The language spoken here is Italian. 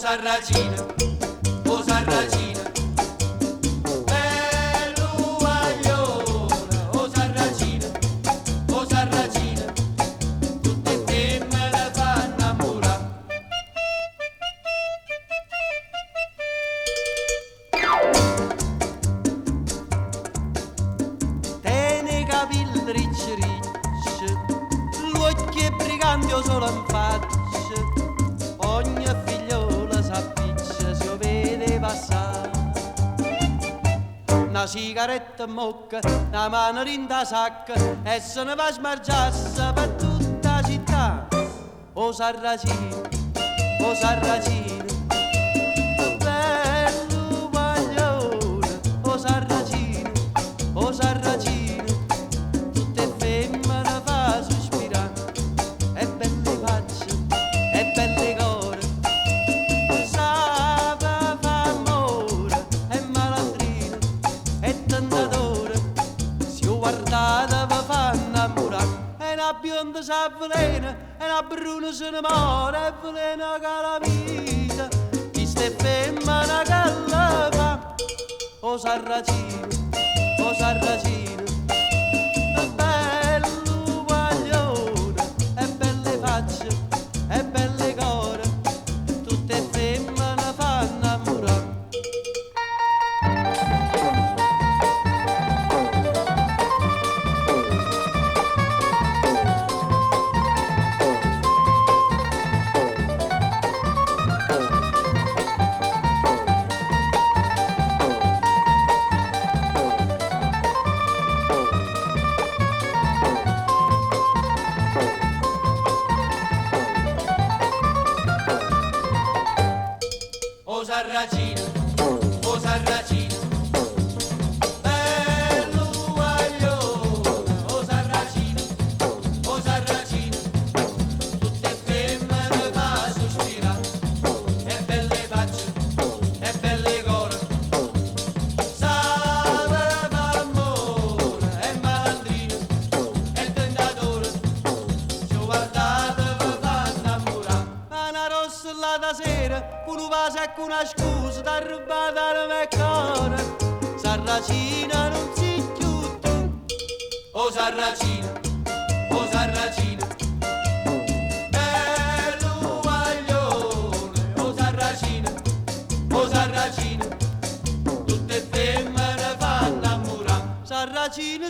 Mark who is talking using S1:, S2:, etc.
S1: sarracina, oh sarracina, bello guaglione, oh sarracina, tutte femmine fanno innamorare. Tiene i capelli ricci ricci, l'occhio è brigante solo in faccia, ogni figliola s'appiccia se lo vede passare. Una sigaretta in bocca, una mano in da sacca e se ne va a smargiarsi per tutta la città. Oh sarracino, bello guaglione, oh sarracino, tutte femmine fa sospirare, e belle facce, e belle core, sape fa amore, e malandrino, e tentatore, se io guardate vi fa innamorare, e una bionda s'avvelena, e una bruna se ne muore, e velena che la vita, chi ste femmine che la fa, oh sarracino, bello guaglione, e belle facce, e belle core, tutte femmine fanno innamorare. Oh sarracina, bello guaglione, oh sarracina, tutte femmine fa sospirare, e belle facce, e belle core, sape fa amore, e malandrino, e tentatore, se guardate vi fa innamorare. Ma una rossa là da sera, un vaso e una scusa da rubare al mio cuore, sarracina non si chiude, oh sarracina, bello guaglione, oh sarracina, tutte femmine fanno innamorare, sarracina,